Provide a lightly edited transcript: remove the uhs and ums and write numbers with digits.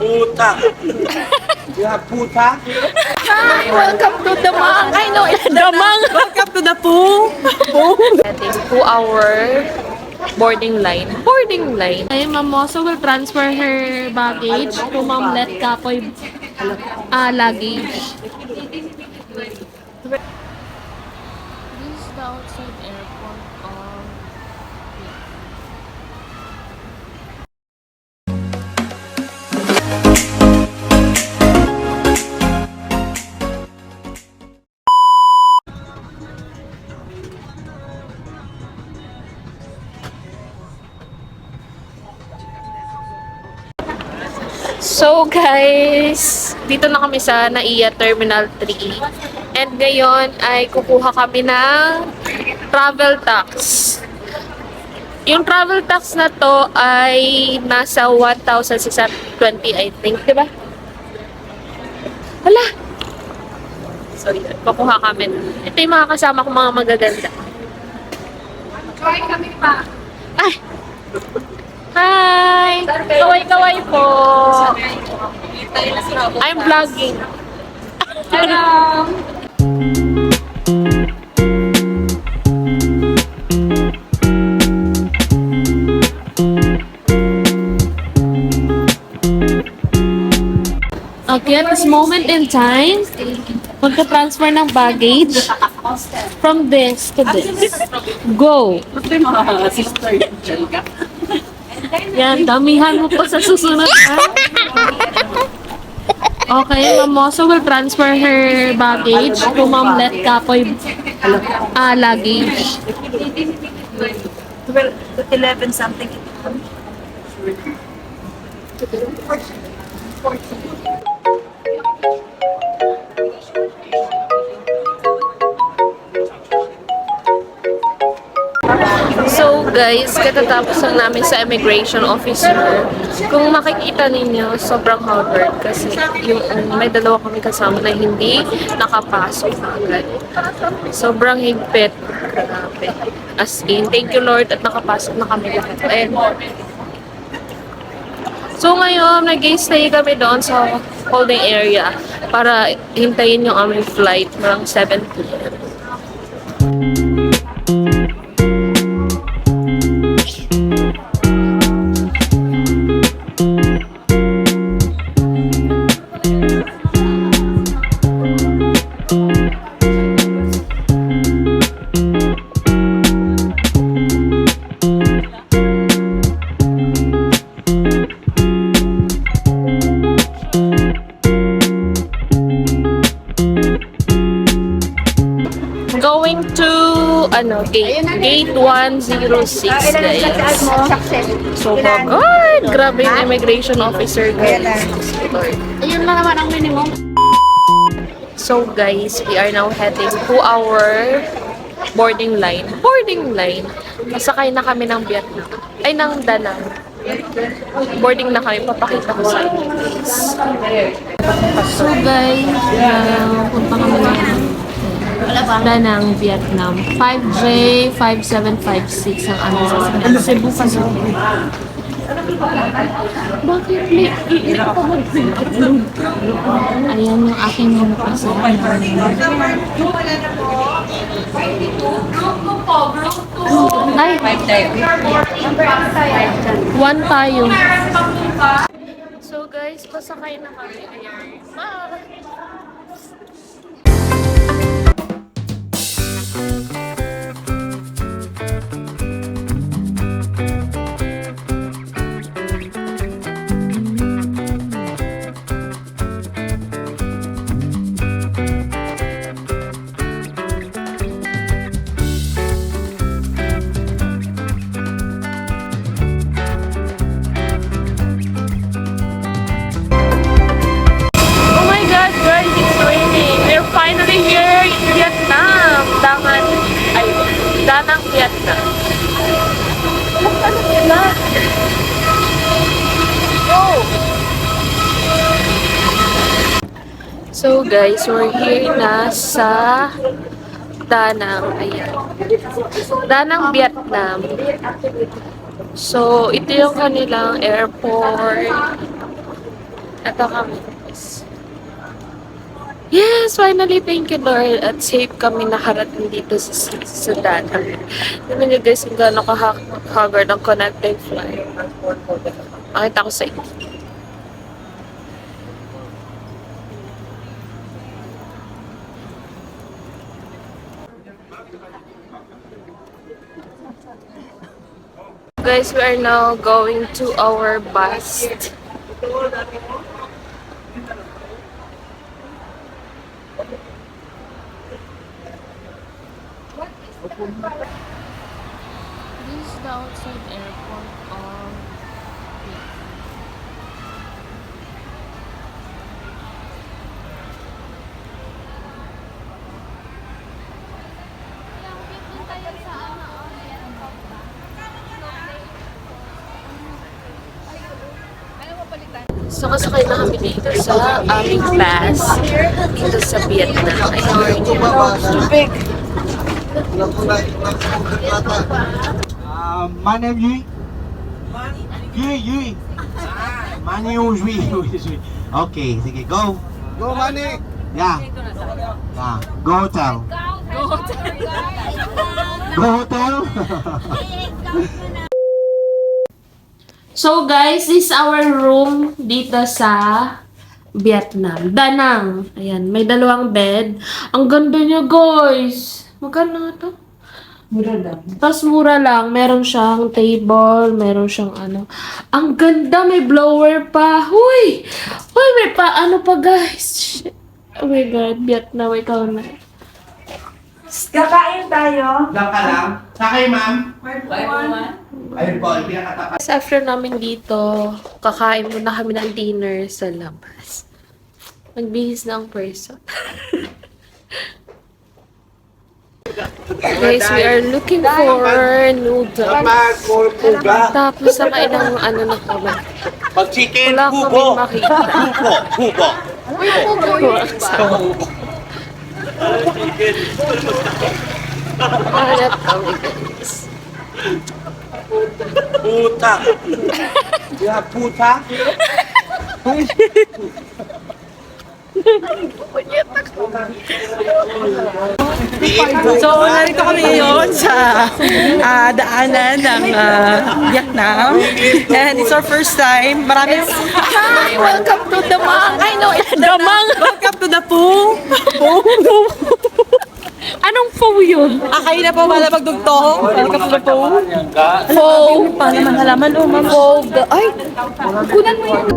Puta. Yeah, puta. Hi, welcome to the Mang. I know it's the Mang. Welcome to the Poo. That is 2-hour boarding line. Boarding line. Ay, Ma'am Moso will transfer her baggage to Ma'am Let Kapoy luggage. This is the outside airport of So guys, dito na kami sa NAIA Terminal 3. And ngayon ay kukuha kami ng travel tax. Yung travel tax na to ay nasa 1,620 I think, di ba? Hala! Sorry, kukuha kami. Ito yung mga kasama ko mga magaganda. Try kami pa. Ay! Hi! Kaway-kaway po! I'm vlogging. Hello. Okay, at this moment in time, magka-transfer ng baggage from this to this. Go! Yan, damihan mo pa sa susunod, ha? Okay, Ma'am Moso will transfer her baggage to Ma'am Let Kapoy luggage. 11 something. So guys, katatapos lang namin sa immigration officer. Kung makikita ninyo, sobrang haggard kasi yung may dalawa kami kasama na hindi nakapasok agad. Sobrang higpit. Grabe. As in, thank you Lord at nakapasok na kami lahat. Ayan. So ngayon, nag-stay kami doon sa holding area para hintayin yung aming flight ng 7 p.m. Going to gate 106 guys. So good. Grabe yung immigration officer guys. Lord. Ayun lang naman ang minimum. So guys, we are now heading to our boarding line. Boarding line. Masakay na kami ng Vietnam. Ay, ng Da Nang. Boarding na kami. Papakita ko sa inyo guys. So guys, punta kami ng Da Nang, Vietnam. 5J5756 ang ano sa Cebu kasi. Bakit may iiyak pa mag-upload? Ayan yung aking mga kasama. Ay, 1 tayo. So guys, pasakay na kami. Ayan. Bye! Oh my God, guys, it's raining. We're finally here in Vietnam. Da Nang, Vietnam. So guys, we're here na sa Da Nang. Ayan. Da Nang, Vietnam. So, ito yung kanilang airport. Ito kami guys. Yes! Finally, thank you Lord. At safe kami nakarating dito sa datan. Tignan niyo guys kung gaano ka-haggard ang connecting flight. Makita ko sa inyo. Guys, we are now going to our bus. This is the outside airport of So, kasakay na kami dito sa aming bus dito sa Vietnam. Ayun. Mane Duy. Duy, Duy. Mane ou Duy. Okay, sige, go. Go, Mane. Yeah. Yeah. Go hotel. Go hotel. So guys, this is our room dito sa Vietnam. Da Nang. Ayan, may dalawang bed. Ang ganda niya guys. Magkano nga to? Mura lang. Tapos mura lang. Meron siyang table, meron siyang ano. Ang ganda, may blower pa. Huy! Huy, may pa ano pa guys. Shit. Oh my god, Vietnam, ikaw na. Kakain tayo. Lang ka lang. Sakay, ma'am. Ayun po, pinakatapat. Guys, after namin dito, kakain muna kami ng dinner sa labas. Magbihis na ang person. Guys, we are looking for noodles. Dapat for puga. Tapos sa kailang ano na kami. Pag chicken, Wala kaming pugo. makita. Pugo. Hanap kami guys. Puta. Yeah, puta. So, narito kami ngayon sa daanan ng Vietnam. And it's our first time. Maraming... Hi! Welcome to the Mang! I know it's the Mang! Welcome to the Poo! Anong pho yun? Kayo na po wala magdugtong. Welcome to the Poo! Poo! Paano man halaman? Oh, ma'am. Poo! Ay! Kunan mo yun.